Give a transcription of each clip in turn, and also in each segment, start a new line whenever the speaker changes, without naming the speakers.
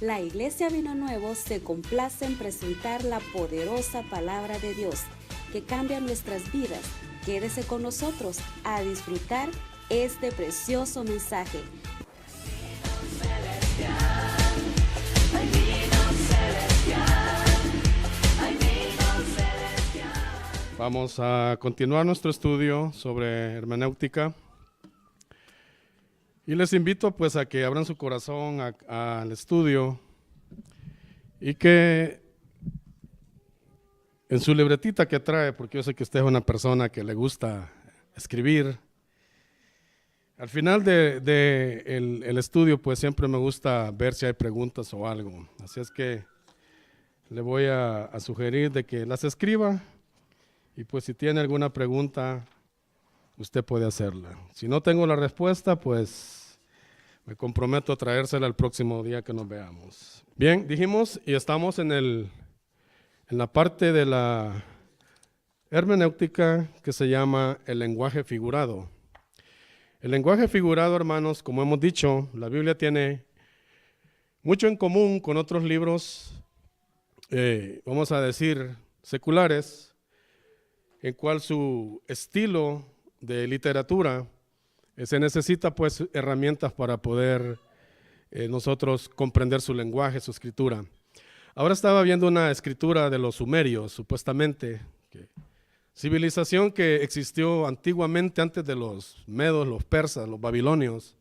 La Iglesia Vino Nuevo se complace en presentar la poderosa palabra de Dios que cambia nuestras vidas. Quédese con nosotros a disfrutar este precioso mensaje.
Vamos a continuar nuestro estudio sobre hermenéutica y les invito pues a que abran su corazón al estudio y que en su libretita que trae, porque yo sé que usted es una persona que le gusta escribir, al final el estudio pues siempre me gusta ver si hay preguntas o algo, así es que le voy a sugerir de que las escriba. Y pues si tiene alguna pregunta, usted puede hacerla. Si no tengo la respuesta, pues me comprometo a traérsela el próximo día que nos veamos. Bien, dijimos y estamos en la parte de la hermenéutica que se llama el lenguaje figurado. El lenguaje figurado, hermanos, como hemos dicho, la Biblia tiene mucho en común con otros libros, vamos a decir, seculares, en cual su estilo de literatura se necesita pues herramientas para poder nosotros comprender su lenguaje, su escritura. Ahora estaba viendo una escritura de los sumerios, supuestamente, civilización que existió antiguamente antes de los medos, los persas, los babilonios.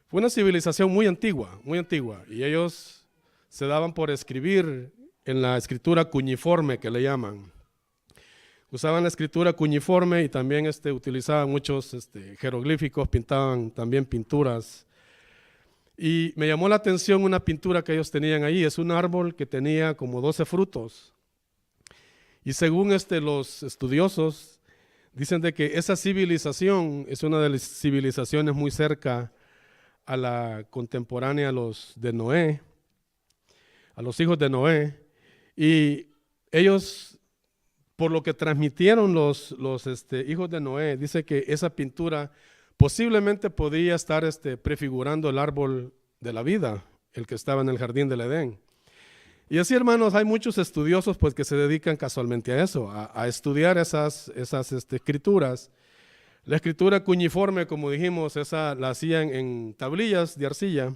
Fue una civilización muy antigua, y ellos se daban por escribir en la escritura cuñiforme que le llaman. Usaban la escritura cuñiforme y también utilizaban muchos jeroglíficos, pintaban también pinturas. Y me llamó la atención una pintura que ellos tenían ahí, es un árbol que tenía como 12 frutos. Y según los estudiosos, dicen de que esa civilización es una de las civilizaciones muy cerca a la contemporánea a los de Noé, a los hijos de Noé. Y ellos, por lo que transmitieron los hijos de Noé, dice que esa pintura posiblemente podría estar prefigurando el árbol de la vida, el que estaba en el jardín del Edén. Y así, hermanos, hay muchos estudiosos pues que se dedican casualmente a eso, a estudiar esas escrituras. La escritura cuñiforme, como dijimos, esa la hacían en tablillas de arcilla,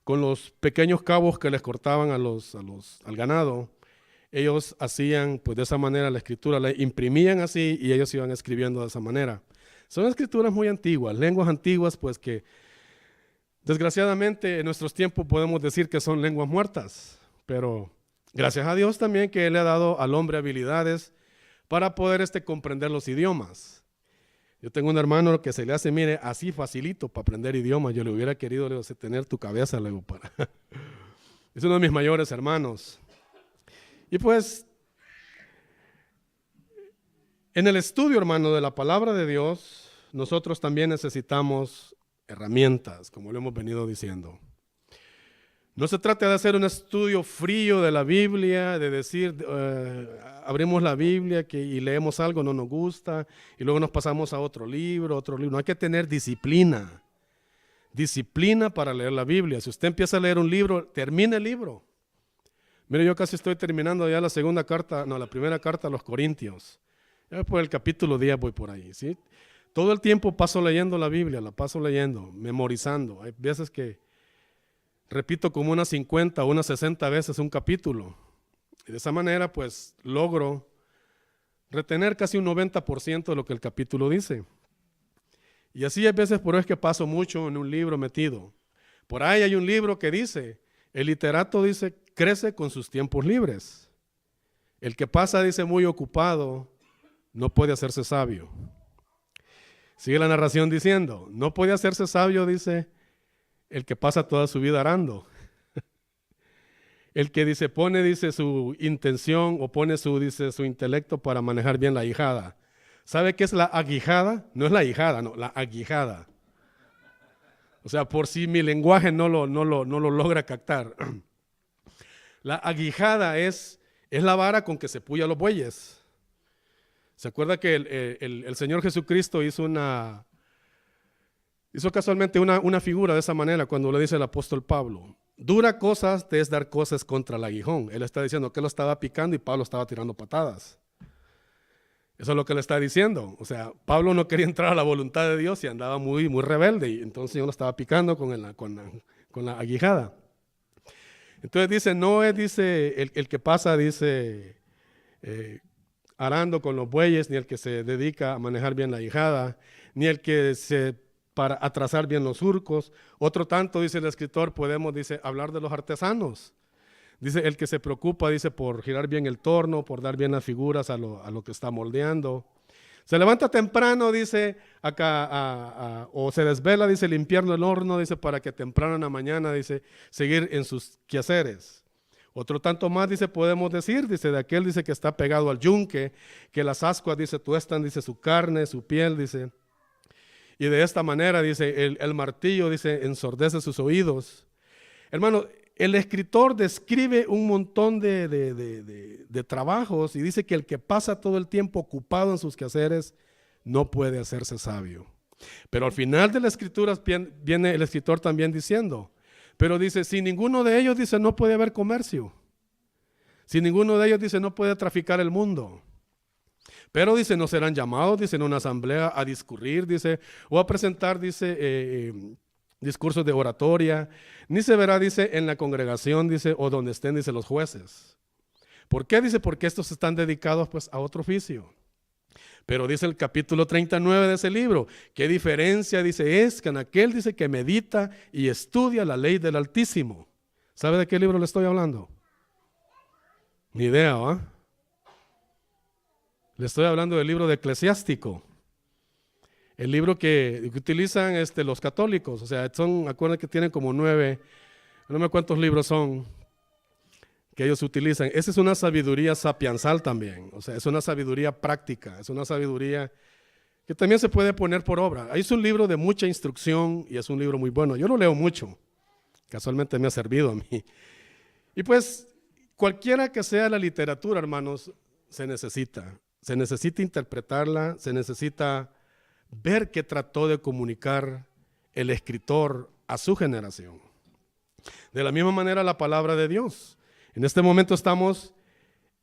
con los pequeños cabos que les cortaban al ganado. Ellos hacían pues de esa manera la escritura, la imprimían así y ellos iban escribiendo de esa manera. Son escrituras muy antiguas, lenguas antiguas pues que desgraciadamente en nuestros tiempos podemos decir que son lenguas muertas, pero gracias a Dios también que Él le ha dado al hombre habilidades para poder comprender los idiomas. Yo tengo un hermano que se le hace, mire, así facilito para aprender idiomas. Yo le hubiera querido tener tu cabeza, luego para. Es uno de mis mayores hermanos. Y pues, en el estudio, hermano, de la palabra de Dios, nosotros también necesitamos herramientas, como lo hemos venido diciendo. No se trata de hacer un estudio frío de la Biblia, de decir, abrimos la Biblia y leemos algo, no nos gusta, y luego nos pasamos a otro libro. No hay que tener disciplina para leer la Biblia. Si usted empieza a leer un libro, termine el libro. Mire, yo casi estoy terminando ya la primera carta a los Corintios. Ya por el capítulo 10 voy por ahí, ¿sí? Todo el tiempo paso leyendo la Biblia, la paso leyendo, memorizando. Hay veces que repito como unas 50 o unas 60 veces un capítulo. Y de esa manera, pues, logro retener casi un 90% de lo que el capítulo dice. Y así hay veces por eso es que paso mucho en un libro metido. Por ahí hay un libro que dice, el literato dice, crece con sus tiempos libres. El que pasa, dice, muy ocupado, no puede hacerse sabio. Sigue la narración diciendo, no puede hacerse sabio, dice, el que pasa toda su vida arando. El que pone su intención o pone su intelecto para manejar bien la aguijada. ¿Sabe qué es la aguijada? No es la ahijada, no, la aguijada. O sea, por si mi lenguaje no lo logra captar. La aguijada es la vara con que se puya los bueyes. ¿Se acuerda que el Señor Jesucristo hizo casualmente una figura de esa manera cuando le dice el apóstol Pablo? dura cosa te es dar cosas contra el aguijón. Él está diciendo que él lo estaba picando y Pablo estaba tirando patadas. Eso es lo que le está diciendo. O sea, Pablo no quería entrar a la voluntad de Dios y andaba muy, muy rebelde. Y entonces yo lo estaba picando con la aguijada. Entonces dice, no es, dice, el que pasa, dice, arando con los bueyes, ni el que se dedica a manejar bien la aguijada, ni el que para atrasar bien los surcos. Otro tanto, dice el escritor, podemos, dice, hablar de los artesanos. Dice, el que se preocupa, dice, por girar bien el torno, por dar bien las figuras a lo que está moldeando. Se levanta temprano, dice, o se desvela, dice, limpiando el horno, dice, para que temprano en la mañana, dice, seguir en sus quehaceres. Otro tanto más, dice, podemos decir, dice, de aquel, dice, que está pegado al yunque, que las ascuas, dice, tuestan, dice, su carne, su piel, dice. Y de esta manera, dice, el martillo, dice, ensordece sus oídos. Hermano, el escritor describe un montón de trabajos y dice que el que pasa todo el tiempo ocupado en sus quehaceres no puede hacerse sabio. Pero al final de la escritura viene el escritor también diciendo, pero dice, sin ninguno de ellos, dice, no puede haber comercio. Sin ninguno de ellos, dice, no puede traficar el mundo. Pero dice, no serán llamados, dice, en una asamblea a discurrir, dice, o a presentar, dice, discursos de oratoria, ni se verá, dice, en la congregación, dice, o donde estén, dice, los jueces. ¿Por qué? Dice, porque estos están dedicados, pues, a otro oficio. Pero dice el capítulo 39 de ese libro, ¿qué diferencia, dice, es que en aquel, dice, que medita y estudia la ley del Altísimo? ¿Sabe de qué libro le estoy hablando? Ni idea, ¿va? Le estoy hablando del libro de Eclesiástico. El libro que utilizan los católicos, o sea, acuérdense que tienen como 9, no me cuántos libros son que ellos utilizan. Esa es una sabiduría sapiensal también, o sea, es una sabiduría práctica, es una sabiduría que también se puede poner por obra. Es un libro de mucha instrucción y es un libro muy bueno. Yo lo leo mucho, casualmente me ha servido a mí. Y pues, cualquiera que sea la literatura, hermanos, se necesita interpretarla, se necesita ver qué trató de comunicar el escritor a su generación. De la misma manera la palabra de Dios. En este momento estamos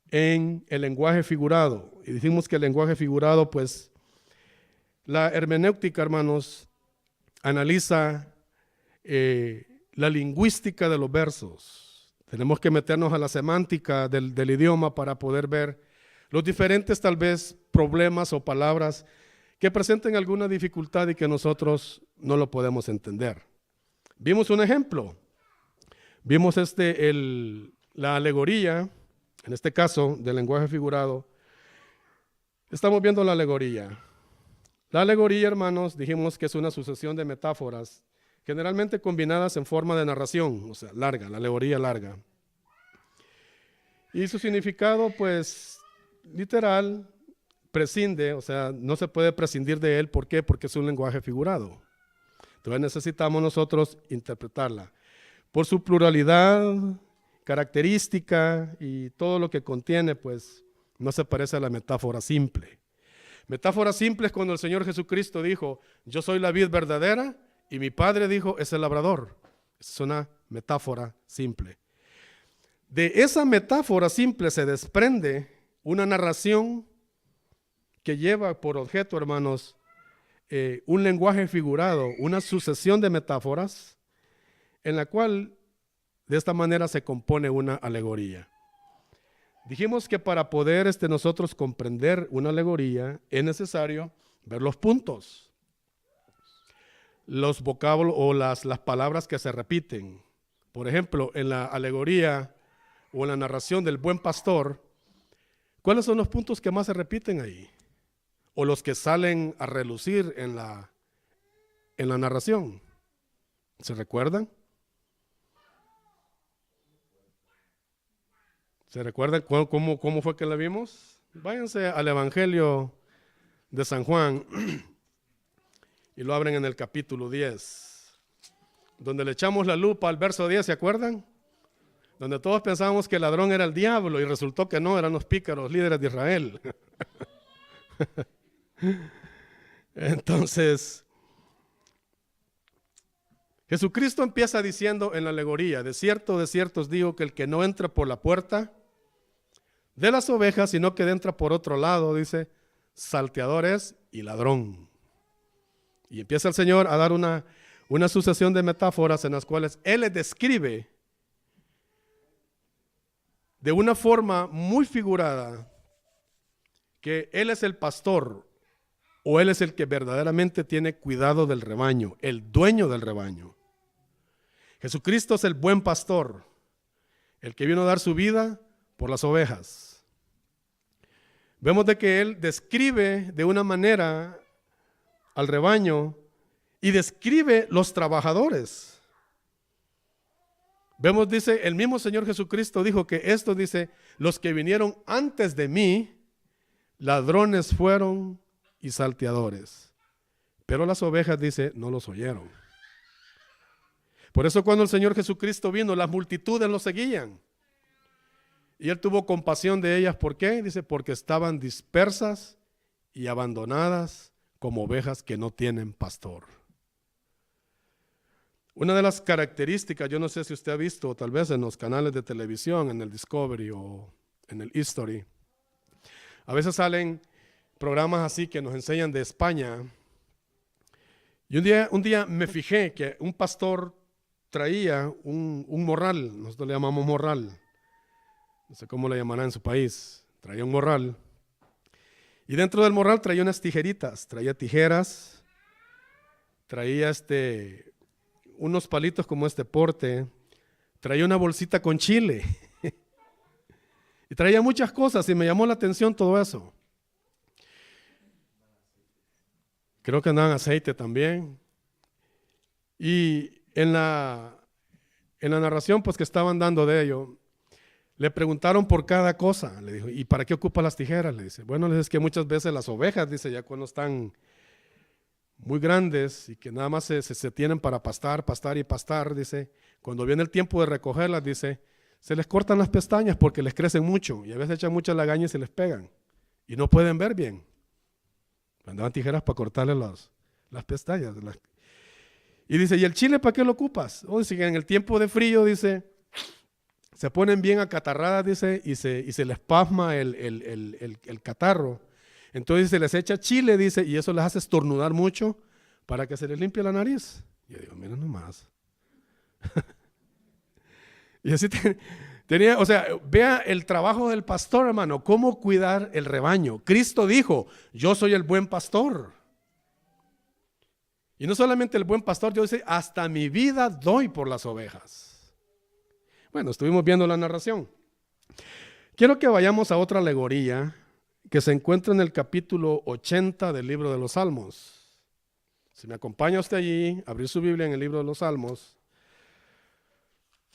en el lenguaje figurado y dijimos que el lenguaje figurado, pues la hermenéutica, hermanos, analiza la lingüística de los versos. Tenemos que meternos a la semántica del idioma para poder ver los diferentes tal vez problemas o palabras que presenten alguna dificultad y que nosotros no lo podemos entender. Vimos un ejemplo, vimos la alegoría, en este caso del lenguaje figurado. Estamos viendo la alegoría. La alegoría, hermanos, dijimos que es una sucesión de metáforas, generalmente combinadas en forma de narración, o sea, larga, la alegoría larga. Y su significado, pues, literal, prescinde, o sea, no se puede prescindir de él. ¿Por qué? Porque es un lenguaje figurado. Entonces necesitamos nosotros interpretarla. Por su pluralidad, característica y todo lo que contiene, pues no se parece a la metáfora simple. Metáfora simple es cuando el Señor Jesucristo dijo, yo soy la vid verdadera y mi Padre dijo, es el labrador. Es una metáfora simple. De esa metáfora simple se desprende una narración que lleva por objeto, hermanos, un lenguaje figurado, una sucesión de metáforas en la cual de esta manera se compone una alegoría. Dijimos que para poder nosotros comprender una alegoría es necesario ver los puntos, los vocablos o las palabras que se repiten. Por ejemplo, en la alegoría o en la narración del buen pastor, ¿cuáles son los puntos que más se repiten ahí? O los que salen a relucir en la narración. ¿Se recuerdan? ¿Se recuerdan cómo fue que la vimos? Váyanse al Evangelio de San Juan y lo abren en el capítulo 10, donde le echamos la lupa al verso 10, ¿se acuerdan? Donde todos pensábamos que el ladrón era el diablo y resultó que no, eran los pícaros líderes de Israel. Entonces, Jesucristo empieza diciendo en la alegoría: de cierto os digo que el que no entra por la puerta de las ovejas, sino que entra por otro lado, dice, salteador es y ladrón. Y empieza el Señor a dar una sucesión de metáforas en las cuales Él les describe de una forma muy figurada que Él es el pastor, o Él es el que verdaderamente tiene cuidado del rebaño, el dueño del rebaño. Jesucristo es el buen pastor, el que vino a dar su vida por las ovejas. Vemos de que Él describe de una manera al rebaño y describe los trabajadores. Vemos, dice, el mismo Señor Jesucristo dijo que esto, dice, los que vinieron antes de mí, ladrones fueron y salteadores, pero las ovejas, dice, no los oyeron. Por eso cuando el Señor Jesucristo vino, las multitudes lo seguían. Y Él tuvo compasión de ellas. ¿Por qué? Dice, porque estaban dispersas y abandonadas como ovejas que no tienen pastor. Una de las características, yo no sé si usted ha visto, tal vez en los canales de televisión, en el Discovery o en el History, a veces salen programas así que nos enseñan de España. Y un día me fijé que un pastor traía un morral, nosotros le llamamos morral, no sé cómo le llamarán en su país, traía un morral, y dentro del morral traía unas tijeritas, traía tijeras, traía unos palitos como este porte, traía una bolsita con chile, y traía muchas cosas, y me llamó la atención todo eso. Creo que andaban aceite también. Y en la narración pues que estaban dando de ello, le preguntaron por cada cosa. Le dijo, ¿y para qué ocupa las tijeras? Le dice, bueno, es que muchas veces las ovejas, dice, ya cuando están muy grandes y que nada más se tienen para pastar, dice, cuando viene el tiempo de recogerlas, dice, se les cortan las pestañas porque les crecen mucho y a veces echan mucha lagaña y se les pegan y no pueden ver bien. Andaban tijeras para cortarle las pestañas. Y dice, ¿y el chile para qué lo ocupas? Dice que en el tiempo de frío, dice, se ponen bien acatarradas, dice, y se les pasma el catarro. Entonces se les echa chile, dice, y eso les hace estornudar mucho para que se les limpie la nariz. Y yo digo, mira nomás. Y así tenía, o sea, vea el trabajo del pastor, hermano, cómo cuidar el rebaño. Cristo dijo, yo soy el buen pastor. Y no solamente el buen pastor, yo dice, hasta mi vida doy por las ovejas. Bueno, estuvimos viendo la narración. Quiero que vayamos a otra alegoría que se encuentra en el capítulo 80 del libro de los Salmos. Si me acompaña usted allí, abrir su Biblia en el libro de los Salmos,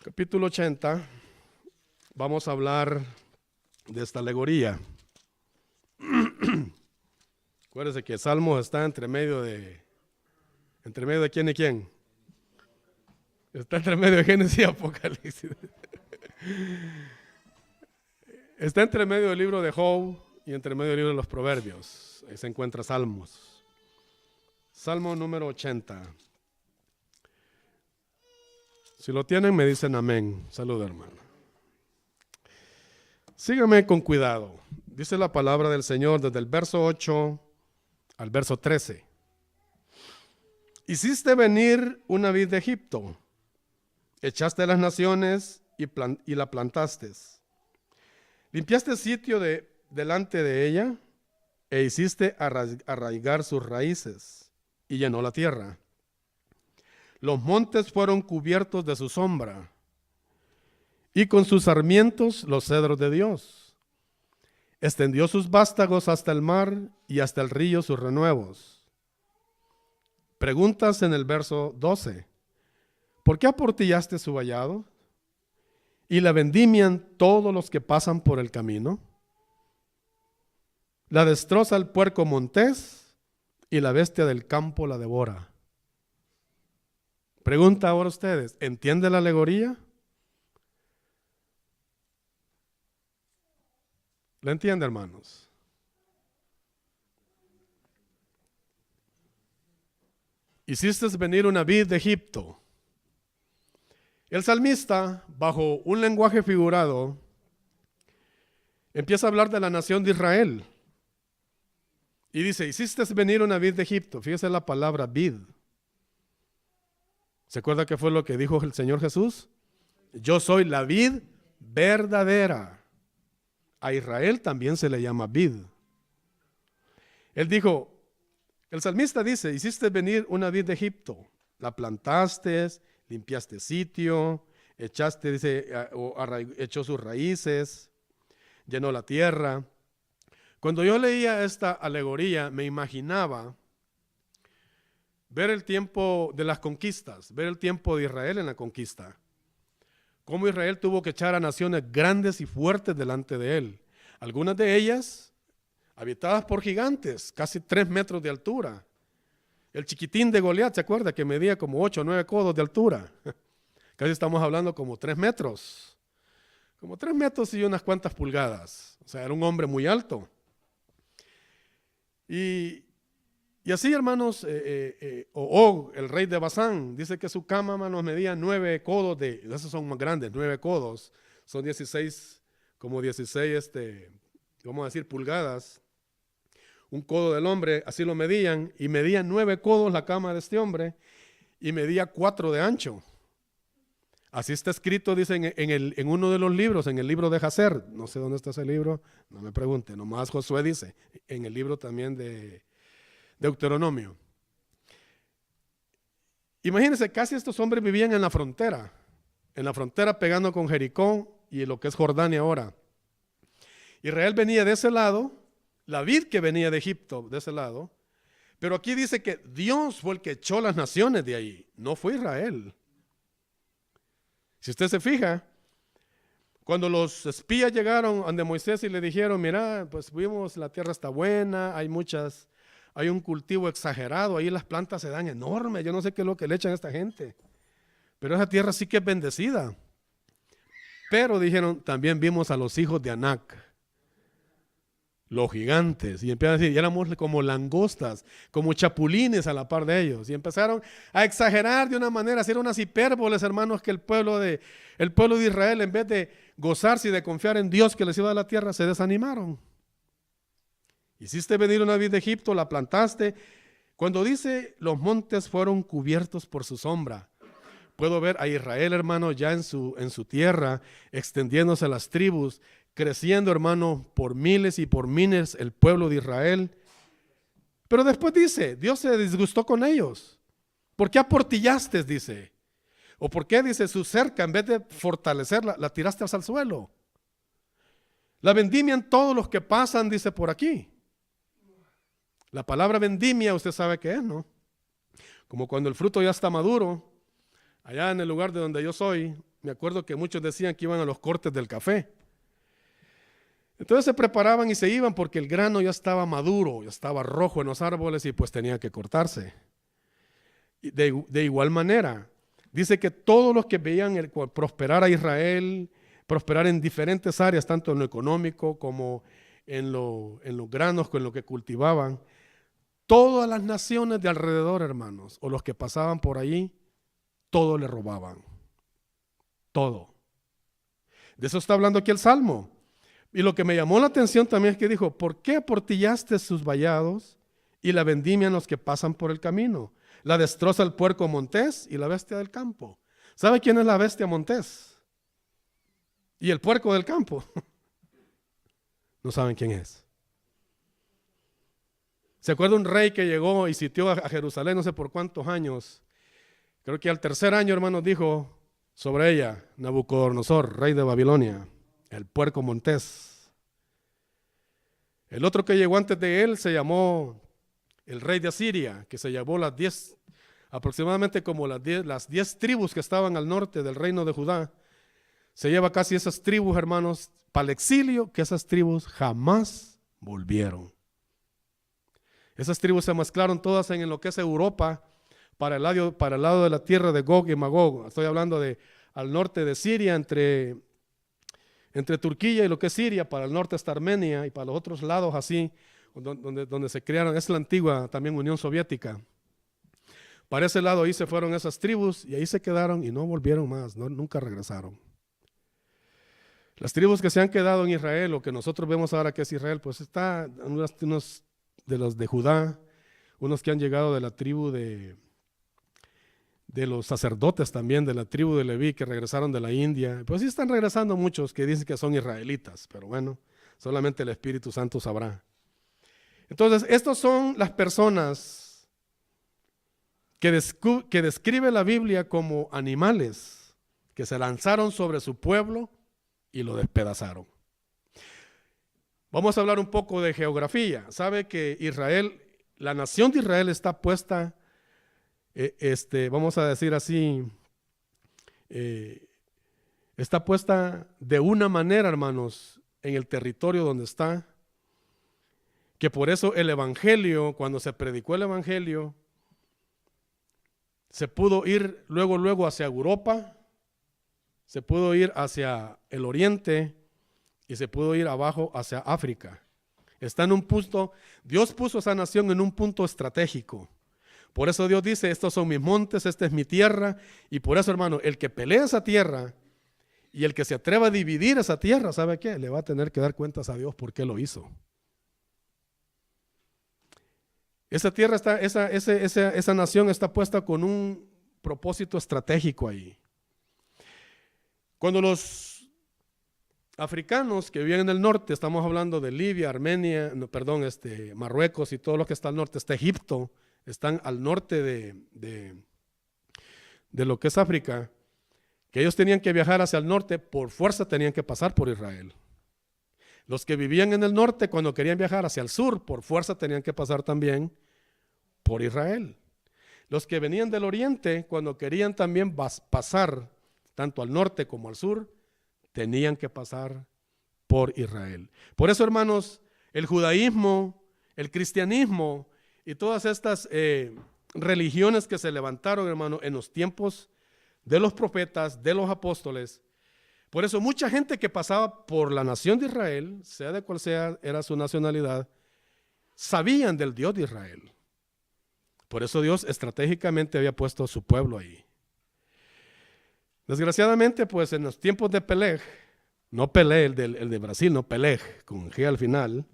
capítulo 80, vamos a hablar de esta alegoría. Acuérdense que Salmos está entre medio de quién y quién. Está entre medio de Génesis y Apocalipsis. Está entre medio del libro de Job y entre medio del libro de los Proverbios. Ahí se encuentra Salmos. Salmo número 80. Si lo tienen, me dicen amén. Salud, hermano. Sígame con cuidado. Dice la palabra del Señor desde el verso 8 al verso 13. Hiciste venir una vid de Egipto, echaste a las naciones y la plantaste. Limpiaste sitio delante de ella e hiciste arraigar sus raíces y llenó la tierra. Los montes fueron cubiertos de su sombra y con sus sarmientos los cedros de Dios. Extendió sus vástagos hasta el mar y hasta el río sus renuevos. Preguntas en el verso 12. ¿Por qué aportillaste su vallado? ¿Y la vendimian todos los que pasan por el camino? La destroza el puerco montés y la bestia del campo la devora. Pregunta ahora ustedes, ¿entiende la alegoría? ¿La entiende, hermanos? Hiciste venir una vid de Egipto. El salmista, bajo un lenguaje figurado, empieza a hablar de la nación de Israel. Y dice, hiciste venir una vid de Egipto. Fíjese la palabra vid. ¿Se acuerda qué fue lo que dijo el Señor Jesús? Yo soy la vid verdadera. A Israel también se le llama vid. Él dijo, el salmista dice, hiciste venir una vid de Egipto. La plantaste, limpiaste sitio, echaste, dice, echó sus raíces, llenó la tierra. Cuando yo leía esta alegoría, me imaginaba ver el tiempo de las conquistas, ver el tiempo de Israel en la conquista. Cómo Israel tuvo que echar a naciones grandes y fuertes delante de él. Algunas de ellas habitadas por gigantes, casi 3 metros de altura. El chiquitín de Goliat, ¿se acuerda? Que medía como 8 o 9 codos de altura. Casi estamos hablando como 3 metros. Como 3 metros y unas cuantas pulgadas. O sea, era un hombre muy alto. Y así, hermanos, Og, el rey de Basán, dice que su cama, hermanos, medía 9 codos esos son más grandes, 9 codos, son 16, vamos a decir, pulgadas. Un codo del hombre, así lo medían, y medía 9 codos la cama de este hombre, y medía 4 de ancho. Así está escrito, dicen, en uno de los libros, en el libro de Jacer, no sé dónde está ese libro, no me pregunte, nomás Josué dice, en el libro también de Deuteronomio. Imagínense, casi estos hombres vivían en la frontera pegando con Jericó y lo que es Jordania ahora. Israel venía de ese lado, la vid que venía de Egipto de ese lado, pero aquí dice que Dios fue el que echó las naciones de ahí, no fue Israel. Si usted se fija, cuando los espías llegaron ante Moisés y le dijeron, mira, pues vimos la tierra está buena, hay un cultivo exagerado, ahí las plantas se dan enormes, yo no sé qué es lo que le echan a esta gente, pero esa tierra sí que es bendecida. Pero dijeron, también vimos a los hijos de Anac, los gigantes, y empiezan a decir, y éramos como langostas, como chapulines a la par de ellos, y empezaron a exagerar de una manera, a hacer unas hipérboles, hermanos, que el pueblo de Israel, en vez de gozarse y de confiar en Dios que les iba a dar la tierra, se desanimaron. Hiciste venir una vid de Egipto, la plantaste. Cuando dice, los montes fueron cubiertos por su sombra, puedo ver a Israel, hermano, ya en su tierra, extendiéndose a las tribus, creciendo, hermano, por miles y por miles el pueblo de Israel. Pero después dice, Dios se disgustó con ellos. ¿Por qué aportillaste? Dice. ¿O por qué, dice, su cerca, en vez de fortalecerla, la tiraste al suelo? La vendimian todos los que pasan, dice por aquí. La palabra vendimia, usted sabe qué es, ¿no? Como cuando el fruto ya está maduro. Allá en el lugar de donde yo soy, me acuerdo que muchos decían que iban a los cortes del café. Entonces se preparaban y se iban porque el grano ya estaba maduro, ya estaba rojo en los árboles y pues tenía que cortarse. Y de igual manera, dice que todos los que veían prosperar a Israel, prosperar en diferentes áreas, tanto en lo económico como en los granos, con lo que cultivaban, todas las naciones de alrededor, hermanos, o los que pasaban por allí, todo le robaban. Todo. De eso está hablando aquí el Salmo. Y lo que me llamó la atención también es que dijo, ¿por qué aportillaste sus vallados y la vendimian los que pasan por el camino? La destroza el puerco montés y la bestia del campo. ¿Sabe quién es la bestia montés? Y el puerco del campo. No saben quién es. ¿Se acuerda un rey que llegó y sitió a Jerusalén no sé por cuántos años? Creo que al 3er año, hermanos, dijo sobre ella, Nabucodonosor, rey de Babilonia, el puerco montés. El otro que llegó antes de él se llamó el rey de Asiria, que se llevó aproximadamente como las 10 tribus que estaban al norte del reino de Judá. Se lleva casi esas tribus, hermanos, para el exilio, que esas tribus jamás volvieron. Esas tribus se mezclaron todas en lo que es Europa, para el lado de la tierra de Gog y Magog. Estoy hablando al norte de Siria, entre Turquía y lo que es Siria, para el norte está Armenia y para los otros lados así, donde se crearon, es la antigua también Unión Soviética. Para ese lado ahí se fueron esas tribus y ahí se quedaron y no volvieron más, nunca regresaron. Las tribus que se han quedado en Israel, o que nosotros vemos ahora que es Israel, pues está unos de los de Judá, unos que han llegado de la tribu de los sacerdotes también, de la tribu de Leví, que regresaron de la India. Pues sí están regresando muchos que dicen que son israelitas, pero bueno, solamente el Espíritu Santo sabrá. Entonces, estas son las personas que describe la Biblia como animales que se lanzaron sobre su pueblo y lo despedazaron. Vamos a hablar un poco de geografía. Sabe que Israel, la nación de Israel está puesta, vamos a decir así, está puesta de una manera, hermanos, en el territorio donde está, que por eso el evangelio, cuando se predicó el evangelio, se pudo ir luego hacia Europa, se pudo ir hacia el oriente y se pudo ir abajo hacia África. Está en un punto, Dios puso esa nación en un punto estratégico. Por eso Dios dice, estos son mis montes, esta es mi tierra, y por eso, hermano, el que pelea esa tierra y el que se atreva a dividir esa tierra, ¿sabe qué? Le va a tener que dar cuentas a Dios por qué lo hizo. Esa tierra está, esa nación está puesta con un propósito estratégico ahí. Cuando los africanos que viven en el norte, estamos hablando de Libia, Armenia, Marruecos y todo lo que está al norte, está Egipto, están al norte de lo que es África, que ellos tenían que viajar hacia el norte, por fuerza tenían que pasar por Israel. Los que vivían en el norte, cuando querían viajar hacia el sur, por fuerza tenían que pasar también por Israel. Los que venían del oriente, cuando querían también pasar tanto al norte como al sur, tenían que pasar por Israel. Por eso, hermanos, el judaísmo, el cristianismo y todas estas religiones que se levantaron, hermano, en los tiempos de los profetas, de los apóstoles, por eso mucha gente que pasaba por la nación de Israel, sea de cual sea era su nacionalidad, sabían del Dios de Israel. Por eso Dios estratégicamente había puesto a su pueblo ahí. Desgraciadamente, pues en los tiempos de Peleg, no Pelé, el de Brasil, no Peleg, con G al final.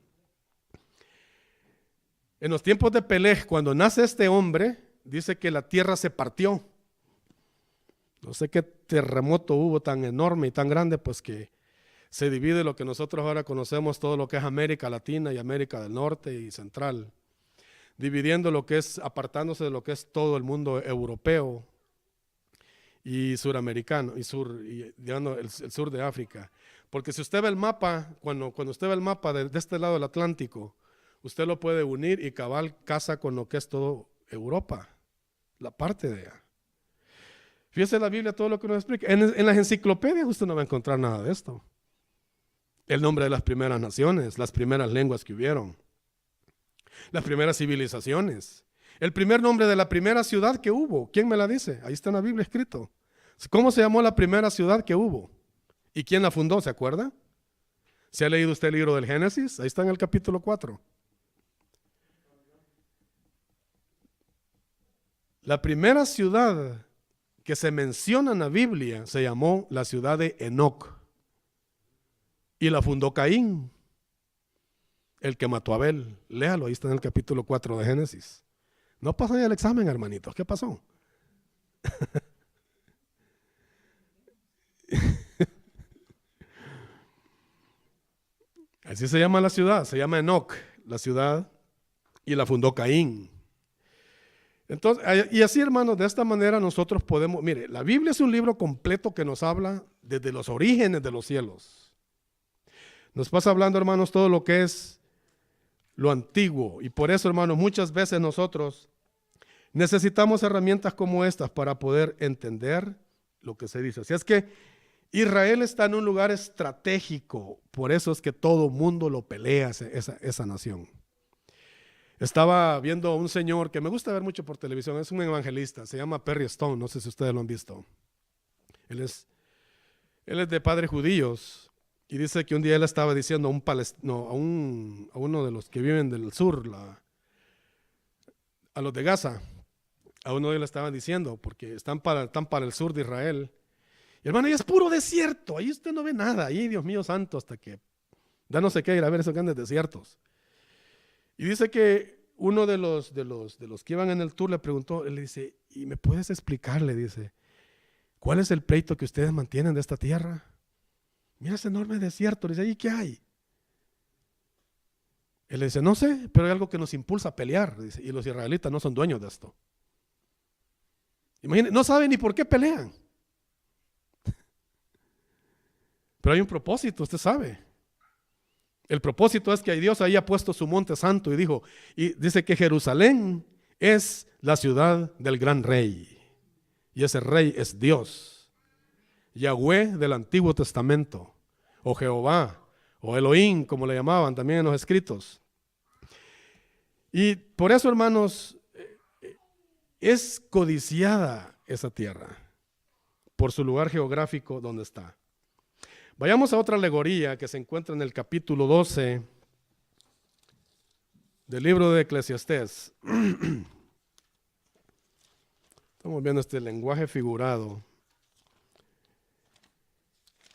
En los tiempos de Peleg, cuando nace este hombre, dice que la tierra se partió. No sé qué terremoto hubo tan enorme y tan grande, pues que se divide lo que nosotros ahora conocemos, todo lo que es América Latina y América del Norte y Central, dividiendo lo que es, apartándose de lo que es todo el mundo europeo y suramericano, y digamos, el sur de África. Porque si usted ve el mapa, cuando usted ve el mapa de este lado del Atlántico, usted lo puede unir y cabal casa con lo que es todo Europa, la parte de allá. Fíjese la Biblia, todo lo que nos explica. En las enciclopedias usted no va a encontrar nada de esto. El nombre de las primeras naciones, las primeras lenguas que hubieron, las primeras civilizaciones, el primer nombre de la primera ciudad que hubo. ¿Quién me la dice? Ahí está en la Biblia escrito. ¿Cómo se llamó la primera ciudad que hubo? ¿Y quién la fundó? ¿Se acuerda? ¿Se ha leído usted el libro del Génesis? Ahí está en el capítulo 4. La primera ciudad que se menciona en la Biblia se llamó la ciudad de Enoc y la fundó Caín, el que mató a Abel. Léalo, ahí está en el capítulo 4 de Génesis. No pasó ya el examen, hermanitos. ¿Qué pasó? Así se llama la ciudad, se llama Enoc, la ciudad, y la fundó Caín. Entonces, y así, hermanos, de esta manera nosotros podemos, mire, la Biblia es un libro completo que nos habla desde los orígenes de los cielos. Nos pasa hablando, hermanos, todo lo que es lo antiguo, y por eso, hermanos, muchas veces nosotros necesitamos herramientas como estas para poder entender lo que se dice. Así es que Israel está en un lugar estratégico, por eso es que todo mundo lo pelea, esa nación. Estaba viendo a un señor que me gusta ver mucho por televisión, es un evangelista, se llama Perry Stone, no sé si ustedes lo han visto. Él es de padres judíos y dice que un día él estaba diciendo a uno de los que viven del sur, a los de Gaza, A uno de ellos le estaban diciendo, porque están para el sur de Israel. Y hermano, ahí es puro desierto, ahí usted no ve nada, ahí Dios mío santo, hasta que ya no sé qué ir a ver esos grandes desiertos. Y dice que uno de los que iban en el tour le preguntó, él le dice, ¿y me puedes explicar? Le dice, ¿cuál es el pleito que ustedes mantienen de esta tierra? Mira ese enorme desierto. Le dice, ¿y qué hay? Él le dice, no sé, pero hay algo que nos impulsa a pelear. Dice, y los israelitas no son dueños de esto. Imagínense, no saben ni por qué pelean. Pero hay un propósito, usted sabe. El propósito es que Dios ahí ha puesto su monte santo y dice que Jerusalén es la ciudad del gran rey. Y ese rey es Dios. Yahweh del Antiguo Testamento, o Jehová, o Elohim, como le llamaban también en los escritos. Y por eso, hermanos, es codiciada esa tierra, por su lugar geográfico donde está. Vayamos a otra alegoría que se encuentra en el capítulo 12 del libro de Eclesiastés. Estamos viendo este lenguaje figurado.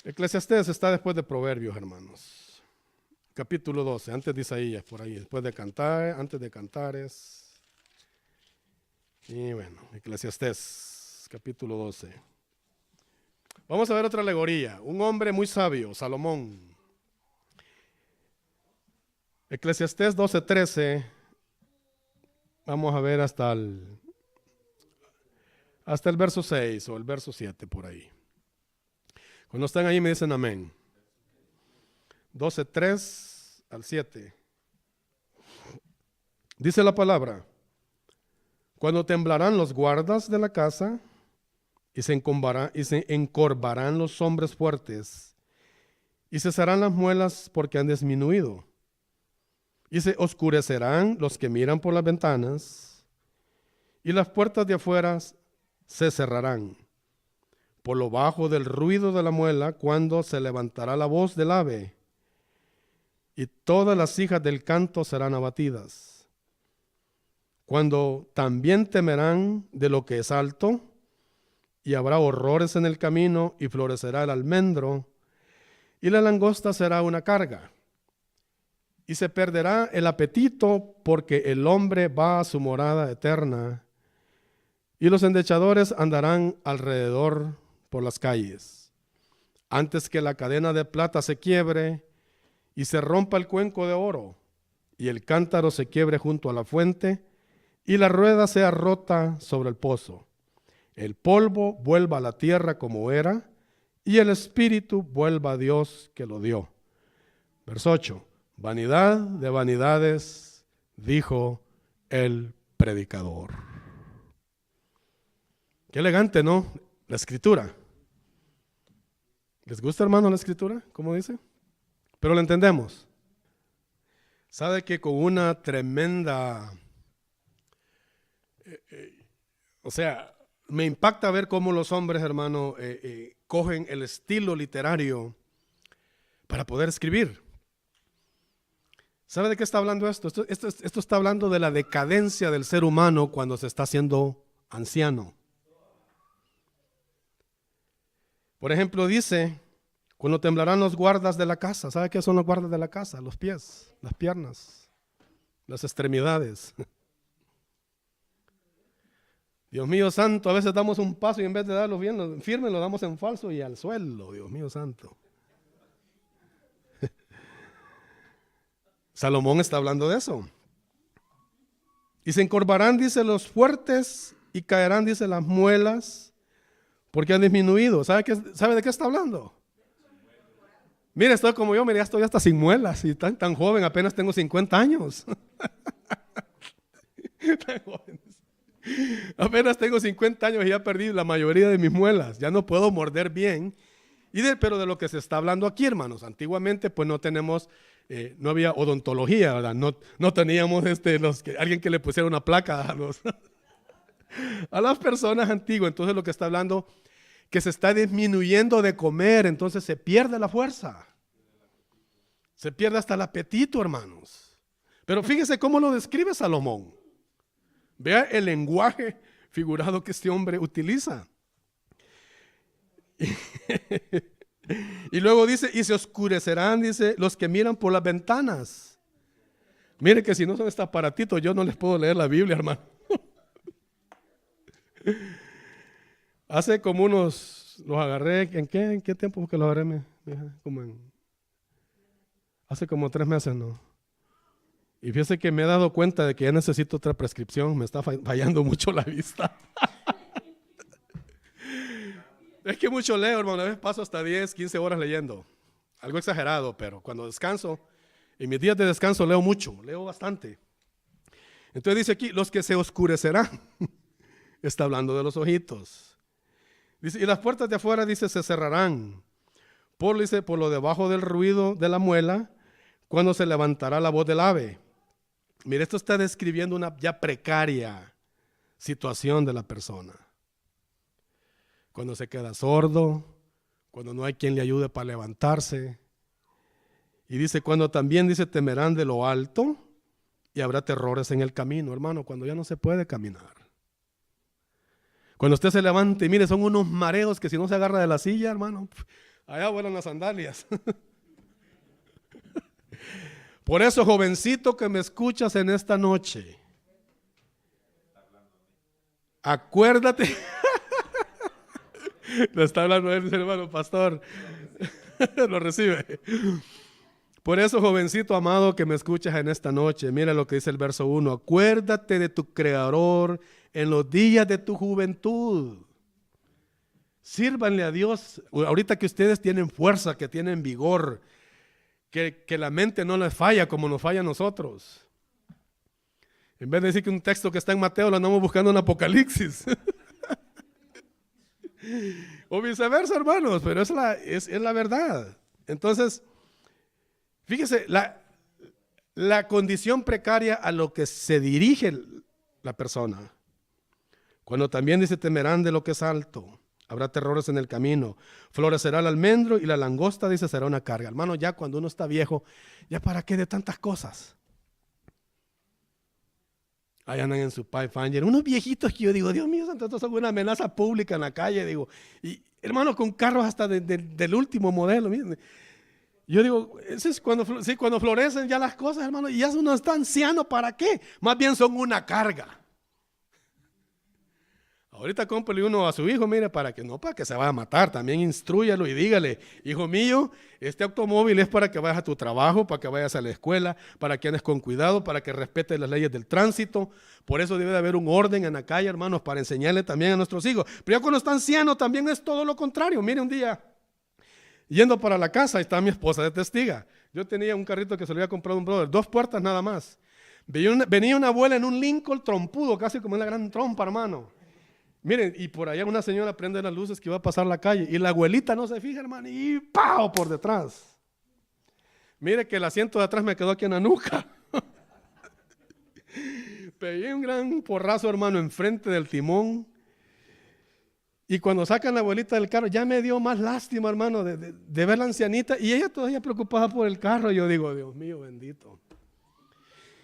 Eclesiastés está después de Proverbios, hermanos. Capítulo 12, antes de Isaías, por ahí, después de Cantar, antes de Cantares. Y bueno, Eclesiastés, capítulo 12. Vamos a ver otra alegoría. Un hombre muy sabio, Salomón. Eclesiastés 12:13. Vamos a ver hasta el verso 6 o el verso 7 por ahí. Cuando están ahí me dicen amén. 12:3 al 7. Dice la palabra: cuando temblarán los guardas de la casa y se encorvarán los hombres fuertes y cesarán las muelas porque han disminuido y se oscurecerán los que miran por las ventanas y las puertas de afuera se cerrarán por lo bajo del ruido de la muela, cuando se levantará la voz del ave y todas las hijas del canto serán abatidas, cuando también temerán de lo que es alto y habrá horrores en el camino y florecerá el almendro y la langosta será una carga y se perderá el apetito porque el hombre va a su morada eterna y los endechadores andarán alrededor por las calles. Antes que la cadena de plata se quiebre y se rompa el cuenco de oro y el cántaro se quiebre junto a la fuente y la rueda sea rota sobre el pozo, el polvo vuelva a la tierra como era y el espíritu vuelva a Dios que lo dio. Verso 8. Vanidad de vanidades, dijo el predicador. Qué elegante, ¿no? La escritura. ¿Les gusta, hermano, la escritura? ¿Cómo dice? Pero lo entendemos. Sabe que con una tremenda... me impacta ver cómo los hombres, hermano, cogen el estilo literario para poder escribir. ¿Sabe de qué está hablando esto? Esto está hablando de la decadencia del ser humano cuando se está haciendo anciano. Por ejemplo, dice, cuando temblarán los guardas de la casa. ¿Sabe qué son los guardas de la casa? Los pies, las piernas, las extremidades. Dios mío santo, a veces damos un paso y en vez de darlo bien, firme, lo damos en falso y al suelo. Dios mío santo. Salomón está hablando de eso. Y se encorvarán, dice, los fuertes y caerán, dice, las muelas, porque han disminuido. ¿Sabe de qué está hablando? Mire, estoy como yo, mire, ya estoy hasta sin muelas y tan joven, apenas tengo 50 años. Tan joven. Apenas tengo 50 años y ya perdí la mayoría de mis muelas. Ya no puedo morder bien. Pero de lo que se está hablando aquí, hermanos, antiguamente pues no tenemos, no había odontología, ¿verdad? No teníamos alguien que le pusiera una placa a las personas antiguas. Entonces lo que está hablando, que se está disminuyendo de comer, entonces se pierde la fuerza. Se pierde hasta el apetito, hermanos. Pero fíjese cómo lo describe Salomón. Vea el lenguaje figurado que este hombre utiliza. Y luego dice, y se oscurecerán, dice, los que miran por las ventanas. Mire que si no son este aparatito, yo no les puedo leer la Biblia, hermano. Hace como los agarré, ¿en qué tiempo que los agarré? Hace como 3 meses, ¿no? Y fíjese que me he dado cuenta de que ya necesito otra prescripción, me está fallando mucho la vista. Es que mucho leo, hermano, a veces paso hasta 10, 15 horas leyendo. Algo exagerado, pero cuando descanso, en mis días de descanso leo mucho, leo bastante. Entonces dice aquí, los que se oscurecerán, está hablando de los ojitos. Dice, y las puertas de afuera, dice, se cerrarán, dice, por lo debajo del ruido de la muela, cuando se levantará la voz del ave. Mire, esto está describiendo una ya precaria situación de la persona. Cuando se queda sordo, cuando no hay quien le ayude para levantarse. Y dice, cuando también, dice, temerán de lo alto y habrá terrores en el camino, hermano, cuando ya no se puede caminar. Cuando usted se levanta y mire, son unos mareos que si no se agarra de la silla, hermano, allá vuelan las sandalias. Por eso, jovencito que me escuchas en esta noche, acuérdate. Lo está hablando él, hermano pastor. Lo recibe. Por eso, jovencito amado que me escuchas en esta noche, mira lo que dice el verso 1. Acuérdate de tu Creador en los días de tu juventud. Sírvanle a Dios. Ahorita que ustedes tienen fuerza, que tienen vigor, que la mente no les falla como nos falla a nosotros. En vez de decir que un texto que está en Mateo lo andamos buscando en Apocalipsis. O viceversa, hermanos, pero es la verdad. Entonces, fíjese, la condición precaria a lo que se dirige la persona. Cuando también dice, temerán de lo que es alto, habrá terrores en el camino, florecerá el almendro y la langosta, dice, será una carga. Hermano, ya cuando uno está viejo, ¿ya para qué de tantas cosas? Ahí andan en su Pathfinder, unos viejitos que yo digo, Dios mío, santo, estos son una amenaza pública en la calle, digo, y hermano, con carros hasta del último modelo, miren. Yo digo, eso es cuando florecen ya las cosas, hermano, y ya uno está anciano, ¿para qué? Más bien son una carga. Ahorita cómprele uno a su hijo, mire, para que se vaya a matar, también instrúyalo y dígale, hijo mío, este automóvil es para que vayas a tu trabajo, para que vayas a la escuela, para que andes con cuidado, para que respetes las leyes del tránsito. Por eso debe de haber un orden en la calle, hermanos, para enseñarle también a nuestros hijos. Pero ya cuando está anciano también es todo lo contrario. Mire, un día, yendo para la casa, ahí está mi esposa de testiga. Yo tenía un carrito que se lo había comprado un brother, 2 puertas nada más. Venía una abuela en un Lincoln trompudo, casi como una gran trompa, hermano. Miren, y por allá una señora prende las luces que va a pasar la calle y la abuelita no se fija, hermano, y ¡pau! Por detrás. Mire que el asiento de atrás me quedó aquí en la nuca. Pegué un gran porrazo, hermano, enfrente del timón. Y cuando sacan la abuelita del carro, ya me dio más lástima, hermano, de ver la ancianita. Y ella todavía preocupada por el carro. Yo digo, Dios mío, bendito.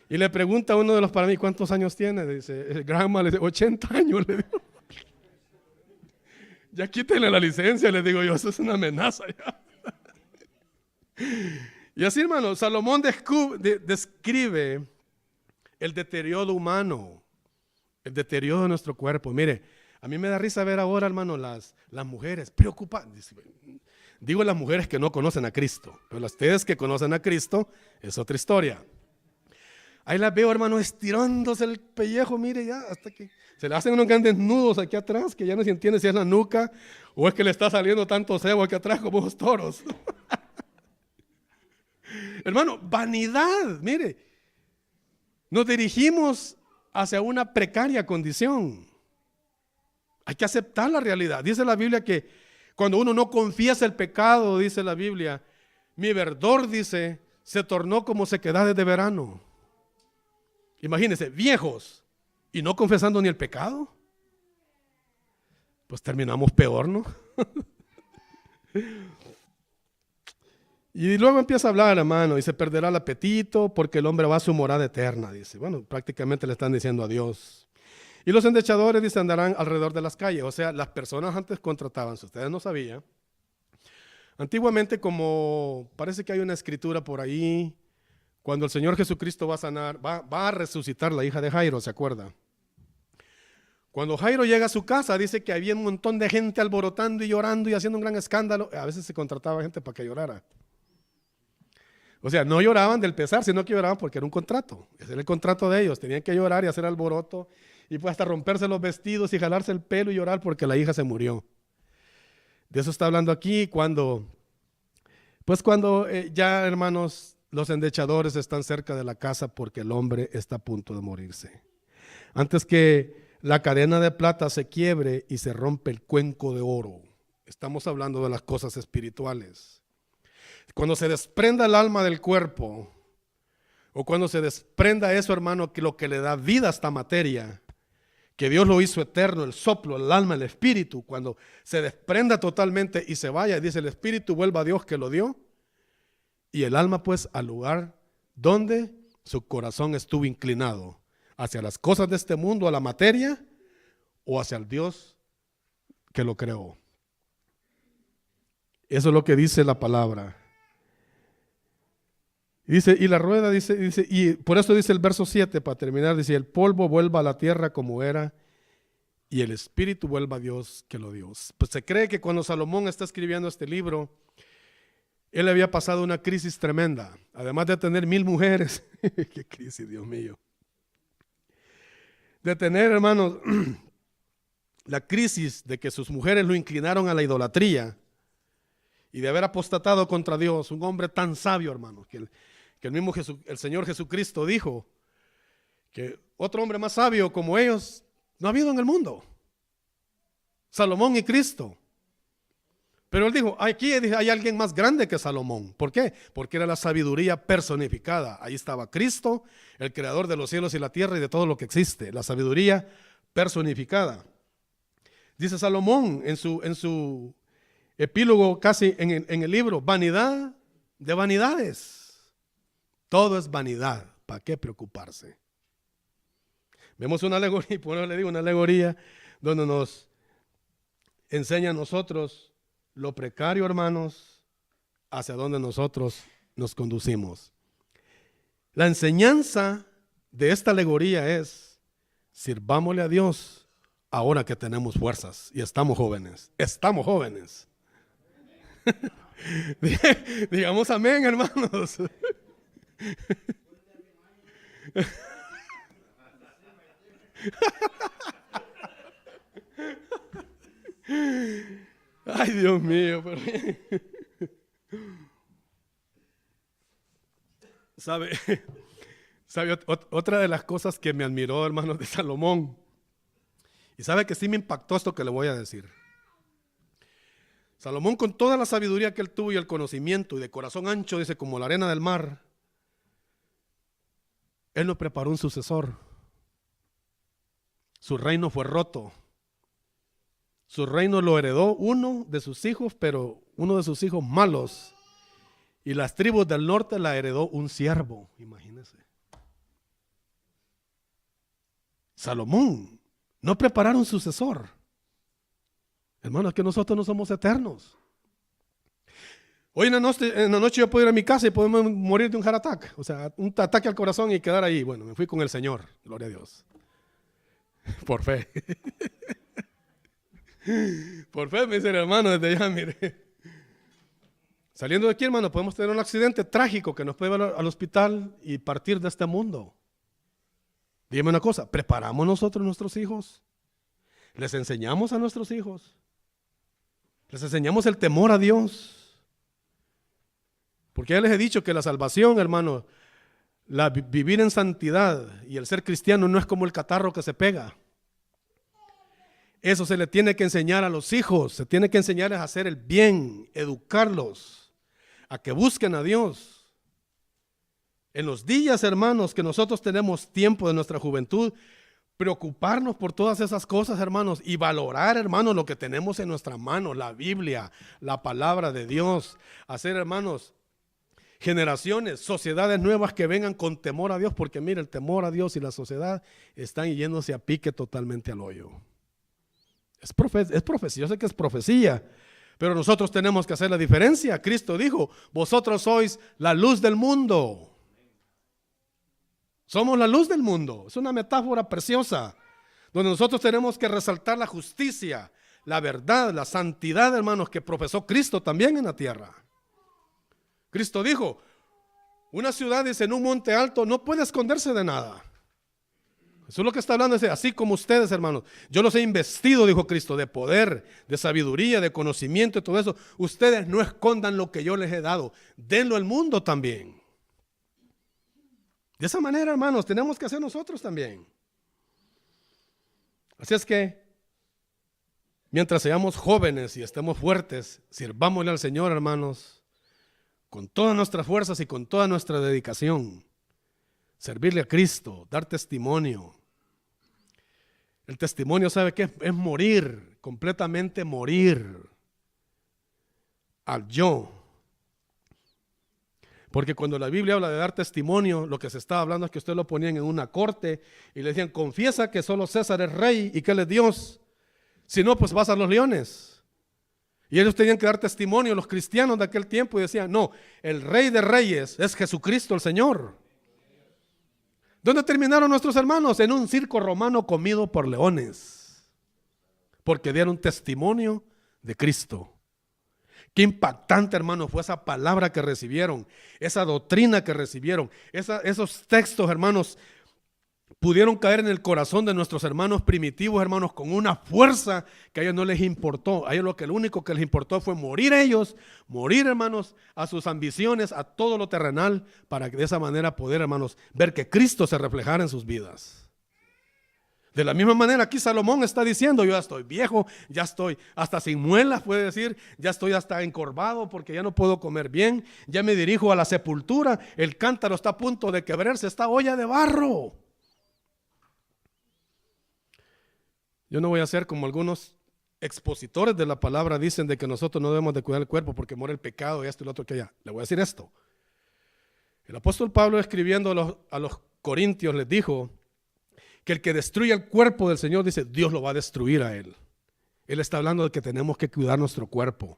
Y le pregunta a uno de los para mí, ¿cuántos años tiene? Dice, el grandma, le dice, 80 años, le digo. Ya quítenle la licencia, le digo yo, eso es una amenaza ya. Y así, hermano, Salomón describe el deterioro humano, el deterioro de nuestro cuerpo. Mire, a mí me da risa ver ahora, hermano, las mujeres preocupadas. Digo las mujeres que no conocen a Cristo, pero las ustedes que conocen a Cristo es otra historia. Ahí las veo, hermano, estirándose el pellejo, mire ya, hasta que se le hacen unos grandes nudos aquí atrás, que ya no se entiende si es la nuca o es que le está saliendo tanto cebo aquí atrás como los toros. Hermano, vanidad, mire. Nos dirigimos hacia una precaria condición. Hay que aceptar la realidad. Dice la Biblia que cuando uno no confiesa el pecado, dice la Biblia, mi verdor, dice, se tornó como sequedades de verano. Imagínense, viejos y no confesando ni el pecado, pues terminamos peor, ¿no? Y luego empieza a hablar, hermano, y se perderá el apetito porque el hombre va a su morada eterna, dice. Bueno, prácticamente le están diciendo a Dios. Y los endechadores, dice, andarán alrededor de las calles. O sea, las personas antes contrataban, si ustedes no sabían, antiguamente, como parece que hay una escritura por ahí, cuando el Señor Jesucristo va a sanar, va a resucitar la hija de Jairo, ¿se acuerda? Cuando Jairo llega a su casa, dice que había un montón de gente alborotando y llorando y haciendo un gran escándalo. A veces se contrataba gente para que llorara. O sea, no lloraban del pesar, sino que lloraban porque era un contrato. Ese era el contrato de ellos. Tenían que llorar y hacer alboroto y pues hasta romperse los vestidos y jalarse el pelo y llorar porque la hija se murió. De eso está hablando aquí cuando ya, hermanos, los endechadores están cerca de la casa porque el hombre está a punto de morirse. Antes que la cadena de plata se quiebre y se rompe el cuenco de oro. Estamos hablando de las cosas espirituales. Cuando se desprenda el alma del cuerpo, o cuando se desprenda eso, hermano, que lo que le da vida a esta materia, que Dios lo hizo eterno, el soplo, el alma, el espíritu, cuando se desprenda totalmente y se vaya, dice el espíritu vuelva a Dios que lo dio, y el alma pues al lugar donde su corazón estuvo inclinado, hacia las cosas de este mundo, a la materia, o hacia el Dios que lo creó. Eso es lo que dice la palabra. Dice, y la rueda dice, y por eso dice el verso 7, para terminar, dice, el polvo vuelva a la tierra como era, y el espíritu vuelva a Dios que lo dio. Pues se cree que cuando Salomón está escribiendo este libro, él había pasado una crisis tremenda, además de tener 1000 mujeres. Qué crisis, Dios mío. De tener, hermanos, la crisis de que sus mujeres lo inclinaron a la idolatría y de haber apostatado contra Dios. Un hombre tan sabio, hermanos, que el mismo el Señor Jesucristo dijo que otro hombre más sabio como ellos no ha habido en el mundo. Salomón y Cristo. Pero él dijo, aquí hay alguien más grande que Salomón. ¿Por qué? Porque era la sabiduría personificada. Ahí estaba Cristo, el creador de los cielos y la tierra y de todo lo que existe. La sabiduría personificada. Dice Salomón en su epílogo casi en el libro, vanidad de vanidades. Todo es vanidad. ¿Para qué preocuparse? Vemos una alegoría, y por eso le digo una alegoría, donde nos enseña a nosotros lo precario, hermanos, hacia donde nosotros nos conducimos. La enseñanza de esta alegoría es, sirvámosle a Dios ahora que tenemos fuerzas y estamos jóvenes. Estamos jóvenes. Digamos amén, hermanos. Ay, Dios mío. ¿Sabe? Otra de las cosas que me admiró, hermanos, de Salomón, y sabe que sí me impactó esto que le voy a decir. Salomón, con toda la sabiduría que él tuvo y el conocimiento, y de corazón ancho, dice, como la arena del mar, él no preparó un sucesor. Su reino fue roto. Su reino lo heredó uno de sus hijos, pero uno de sus hijos malos. Y las tribus del norte la heredó un siervo, imagínense. Salomón no prepararon un sucesor. Hermanos, que nosotros no somos eternos. Hoy en la noche yo puedo ir a mi casa y podemos morir de un heart attack. O sea, un ataque al corazón y quedar ahí. Bueno, me fui con el Señor, gloria a Dios. Por fe. Por fe, me dice el hermano, desde ya, mire. Saliendo de aquí, hermano, podemos tener un accidente trágico que nos puede llevar al hospital y partir de este mundo. Dígame una cosa, ¿preparamos nosotros a nuestros hijos? ¿Les enseñamos a nuestros hijos? ¿Les enseñamos el temor a Dios? Porque ya les he dicho que la salvación, hermano, vivir en santidad y el ser cristiano no es como el catarro que se pega. Eso se le tiene que enseñar a los hijos, se tiene que enseñar a hacer el bien, educarlos, a que busquen a Dios. En los días, hermanos, que nosotros tenemos tiempo de nuestra juventud, preocuparnos por todas esas cosas, hermanos, y valorar, hermanos, lo que tenemos en nuestras manos, la Biblia, la palabra de Dios. Hacer, hermanos, generaciones, sociedades nuevas que vengan con temor a Dios, porque mire, el temor a Dios y la sociedad están yéndose a pique totalmente al hoyo. Es profecía, yo sé que es profecía, pero nosotros tenemos que hacer la diferencia. Cristo dijo, vosotros sois la luz del mundo. Somos la luz del mundo. Es una metáfora preciosa, donde nosotros tenemos que resaltar la justicia, la verdad, la santidad, hermanos, que profesó Cristo también en la tierra. Cristo dijo, una ciudad, dice, en un monte alto no puede esconderse de nada. Eso es lo que está hablando, dice, así como ustedes, hermanos, yo los he investido, dijo Cristo, de poder, de sabiduría, de conocimiento y todo eso. Ustedes no escondan lo que yo les he dado, denlo al mundo también. De esa manera, hermanos, tenemos que hacer nosotros también. Así es que, mientras seamos jóvenes y estemos fuertes, sirvámosle al Señor, hermanos, con todas nuestras fuerzas y con toda nuestra dedicación. Servirle a Cristo, dar testimonio. El testimonio, ¿sabe qué? Es morir, completamente morir al yo. Porque cuando la Biblia habla de dar testimonio, lo que se está hablando es que usted lo ponían en una corte y le decían, confiesa que solo César es rey y que él es Dios. Si no, pues vas a los leones. Y ellos tenían que dar testimonio, los cristianos de aquel tiempo, y decían, no, el rey de reyes es Jesucristo el Señor. ¿Dónde terminaron nuestros hermanos? En un circo romano comido por leones, porque dieron testimonio de Cristo. Qué impactante, hermanos, fue esa palabra que recibieron, esa doctrina que recibieron, esos textos, hermanos, pudieron caer en el corazón de nuestros hermanos primitivos, hermanos, con una fuerza que a ellos no les importó. A ellos lo único que les importó fue morir ellos, morir, hermanos, a sus ambiciones, a todo lo terrenal, para que de esa manera poder, hermanos, ver que Cristo se reflejara en sus vidas. De la misma manera aquí Salomón está diciendo, yo ya estoy viejo, ya estoy hasta sin muelas, puede decir, ya estoy hasta encorvado porque ya no puedo comer bien, ya me dirijo a la sepultura, el cántaro está a punto de quebrarse, esta olla de barro. Yo no voy a ser como algunos expositores de la palabra dicen de que nosotros no debemos de cuidar el cuerpo porque muere el pecado y esto y lo otro que allá. Le voy a decir esto. El apóstol Pablo, escribiendo a los corintios, les dijo que el que destruye el cuerpo del Señor, dice, Dios lo va a destruir a él. Él está hablando de que tenemos que cuidar nuestro cuerpo.